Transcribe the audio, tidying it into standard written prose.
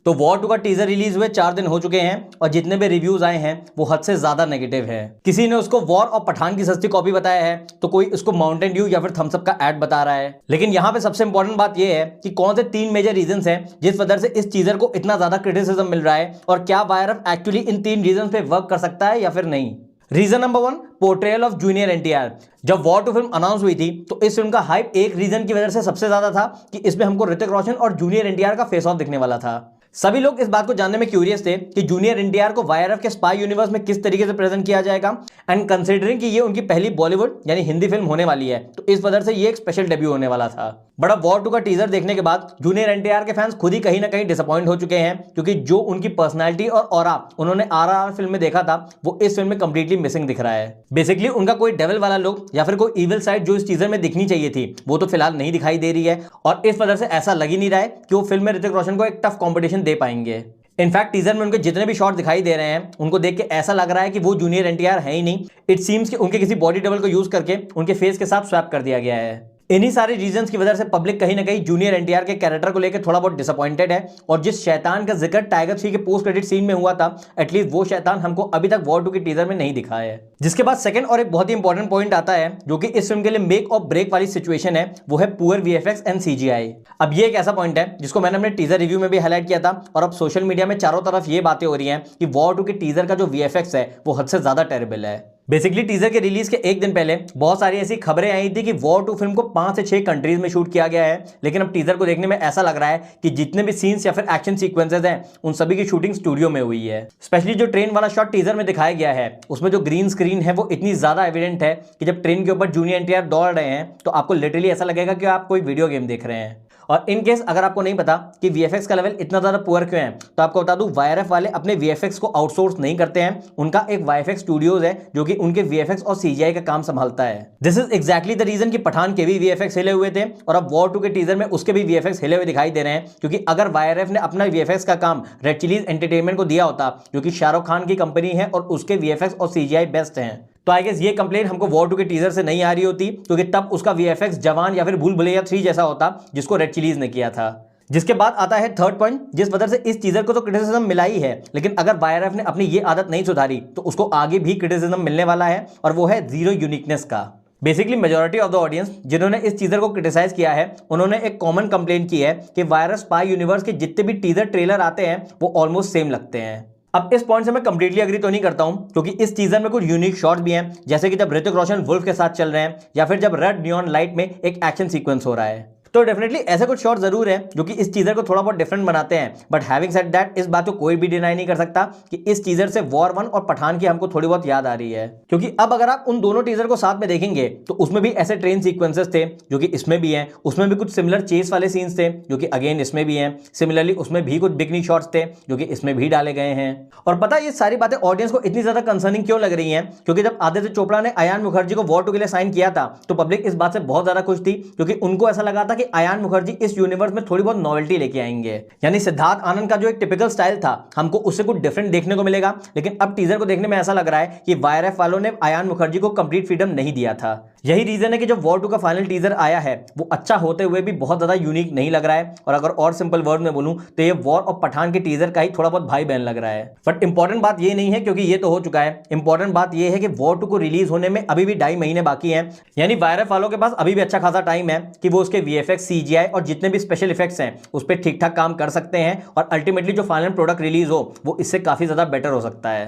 तो वॉर 2 का teaser release हुए 4 दिन हो चुके हैं और जितने भी रिव्यूज आए हैं वो हद से ज्यादा नेगेटिव है। किसी ने उसको वॉर और पठान की सस्ती कॉपी बताया है, तो कोई इसको माउंटेन ड्यू या फिर थम्स अप का ऐड बता रहा है। लेकिन यहाँ पे सबसे इंपॉर्टेंट बात यह है कि कौन से 3 मेजर रीजंस हैं जिस वजह से इस टीजर को इतना ज्यादा क्रिटिसिज्म मिल रहा है, और क्या वायरफ एक्चुअली इन 3 रीजंस पे वर्क कर सकता है या फिर नहीं। Reason number 1, portrayal of junior NTR. जब वॉर 2 फिल्म अनाउंस हुई थी तो इस फिल्म का हाइप एक रीजन की वजह से सबसे ज्यादा था कि इसमें हमको ऋतिक रोशन और जूनियर एनटीआर का फेस ऑफ दिखने वाला था। सभी लोग इस बात को जानने में क्यूरियस थे कि जूनियर एनटीआर को वायरफ के स्पाई यूनिवर्स में किस तरीके से प्रेजेंट किया जाएगा, एंड कंसीडरिंग कि ये उनकी पहली बॉलीवुड यानी हिंदी फिल्म होने वाली है, तो इस वजह से ये एक स्पेशल डेब्यू होने वाला था। बड़ा वॉर 2 का टीजर देखने के बाद जूनियर एनटीआर के फैंस खुद ही कहीं ना कहीं डिसअपॉइंट हो चुके हैं, क्योंकि जो उनकी पर्सनैलिटी और ऑरा उन्होंने आरआरआर फिल्म में देखा था वो इस फिल्म में कंप्लीटली मिसिंग दिख रहा है। बेसिकली उनका कोई डेविल वाला लुक या फिर कोई इविल साइड जो इस टीजर में दिखनी चाहिए थी वो तो फिलहाल नहीं दिखाई दे रही है, और इस वजह से ऐसा लग ही नहीं रहा है कि वो फिल्म में ऋतिक रोशन को एक टफ कॉम्पिटिशन दे पाएंगे। इनफैक्ट टीजर में उनके जितने भी शॉट दिखाई दे रहे हैं उनको देख के ऐसा लग रहा है कि वो जूनियर एनटीआर है ही नहीं। इट सीम्स कि उनके किसी बॉडी डबल को यूज करके उनके फेस के साथ स्वैप कर दिया गया है। इन्हीं सारे रीजंस की वजह से पब्लिक कहीं ना कहीं जूनियर एनटीआर के कैरेक्टर को लेकर थोड़ा बहुत डिसअपॉइंटेड है, और जिस शैतान का जिक्र टाइगर 3 के पोस्ट क्रेडिट सीन में हुआ था, एटलीस्ट वो शैतान हमको अभी तक वॉर 2 के टीजर में नहीं दिखा है। जिसके बाद सेकंड और एक बहुत ही इंपॉर्टेंट पॉइंट आता है जो कि इस फिल्म के लिए मेक और ब्रेक वाली सिचुएशन है, वो है पुअर वीएफएक्स एंड सीजीआई। अब ये एक ऐसा पॉइंट है जिसको मैंने अपने टीजर रिव्यू में भी हाईलाइट किया था, और अब सोशल मीडिया में चारों तरफ ये बातें हो रही हैं कि वॉर 2 के टीजर का जो वीएफएक्स है वो हद से ज्यादा टेरेबल है। बेसिकली टीजर के रिलीज के एक दिन पहले बहुत सारी ऐसी खबरें आई थी कि वॉर 2 फिल्म को 5 से 6 कंट्रीज में शूट किया गया है, लेकिन अब टीजर को देखने में ऐसा लग रहा है कि जितने भी सीन्स या फिर एक्शन सीक्वेंसेस हैं उन सभी की शूटिंग स्टूडियो में हुई है। स्पेशली जो ट्रेन वाला शॉट टीजर में दिखाया गया है उसमें जो ग्रीन स्क्रीन है वो इतनी ज्यादा एविडेंट है कि जब ट्रेन के ऊपर जूनियर एनटीआर दौड़ रहे हैं तो आपको लिटरली ऐसा लगेगा कि आप कोई वीडियो गेम देख रहे हैं। और इन केस अगर आपको नहीं पता कि वीएफएक्स का लेवल इतना ज्यादा पुअर क्यों है, तो आपको बता दूं वायरएफ वाले अपने वीएफएक्स को आउटसोर्स नहीं करते हैं। उनका एक वाईएफएक्स स्टूडियोज है जो कि उनके वीएफएक्स और सीजीआई का काम संभालता है। This is exactly the reason कि पठान के भी वीएफएक्स हिले हुए थे और अब वॉर 2 के टीजर में उसके भी वीएफएक्स हिले हुए दिखाई दे रहे हैं, क्योंकि अगर वायरएफ ने अपना वीएफएक्स का काम रेड चिलीज एंटरटेनमेंट को दिया होता, जो कि शाहरुख खान की कंपनी है और उसके वीएफएक्स और सीजीआई बेस्ट हैं, तो आई गेस ये कंप्लेंट हमको वॉर 2 के टीजर से नहीं आ रही होती, क्योंकि तब उसका वीएफएक्स जवान या फिर भूल भुलैया 3 जैसा होता जिसको रेड चिलीज ने किया था। जिसके बाद आता है थर्ड पॉइंट, जिस वजह से इस टीजर को तो क्रिटिसिज्म मिला ही है, लेकिन अगर वायरएफ ने अपनी ये आदत नहीं सुधारी तो उसको आगे भी क्रिटिसिज्म मिलने वाला है, और वो है जीरो यूनिकनेस का। Basically majority of the audience जिन्होंने इस टीजर को क्रिटिसाइज किया है उन्होंने एक कॉमन कंप्लेंट की है कि वायरस स्पाई यूनिवर्स के जितने भी टीजर ट्रेलर आते हैं वो ऑलमोस्ट सेम लगते हैं। अब इस पॉइंट से मैं कंप्लीटली अग्री तो नहीं करता हूं, क्योंकि इस टीजर में कुछ यूनिक शॉट्स भी हैं, जैसे कि जब ऋतिक रोशन वुल्फ के साथ चल रहे हैं या फिर जब रेड नियॉन लाइट में एक एक्शन सीक्वेंस हो रहा है। तो डेफिनेटली ऐसे कुछ शॉट जरूर है जो कि इस टीजर को थोड़ा बहुत डिफरेंट बनाते हैं, बट हैविंग सेड दैट इस बात को कोई भी डिनाई नहीं कर सकता कि इस टीजर से वॉर 1 और पठान की हमको थोड़ी बहुत याद आ रही है। क्योंकि अब अगर आप उन दोनों टीजर को साथ में देखेंगे तो उसमें भी ऐसे ट्रेन सीक्वेंसेस थे जो कि इसमें भी हैं, उसमें भी कुछ सिमिलर चेस वाले सीन्स थे जो कि अगेन इसमें भी हैं, सिमिलरली उसमें भी कुछ बिकनी शॉट्स थे जो कि इसमें भी डाले गए हैं। और पता है ये सारी बातें ऑडियंस को इतनी ज्यादा कंसर्निंग क्यों लग रही हैं, क्योंकि जब आदित्य चोपड़ा ने अयान मुखर्जी को वॉर 2 के लिए साइन किया था तो पब्लिक इस बात से बहुत ज्यादा खुश थी, क्योंकि उनको ऐसा लगा था कि अयान मुखर्जी इस यूनिवर्स में थोड़ी बहुत नॉवेल्टी लेके आएंगे। यानी सिद्धार्थ आनंद का जो एक टिपिकल स्टाइल था हमको उससे कुछ डिफरेंट देखने को मिलेगा, लेकिन अब टीजर को देखने में ऐसा लग रहा है कि वायरएफ वालों ने अयान मुखर्जी को कंप्लीट फ्रीडम नहीं दिया था। यही रीजन है कि जब वॉर 2 का फाइनल टीजर आया है वो अच्छा होते हुए भी बहुत ज्यादा यूनिक नहीं लग रहा है, और अगर और सिंपल वर्ड में बोलूं तो ये वॉर और पठान के टीजर का ही थोड़ा बहुत भाई बहन लग रहा है। बट इंपॉर्टेंट बात ये नहीं है, क्योंकि ये तो हो चुका है। इंपॉर्टेंट बात ये है कि वॉर 2 को रिलीज होने में अभी भी 2.5 महीने बाकी हैं, यानी वायरएफ वालों के पास अभी भी अच्छा खासा टाइम है कि वो उसके वीएफएक्स, सीजीआई और जितने भी स्पेशल इफेक्ट्स हैं उस पर ठीक ठाक काम कर सकते हैं, और अल्टीमेटली जो फाइनल प्रोडक्ट रिलीज हो वो इससे काफी ज्यादा बेटर हो सकता है।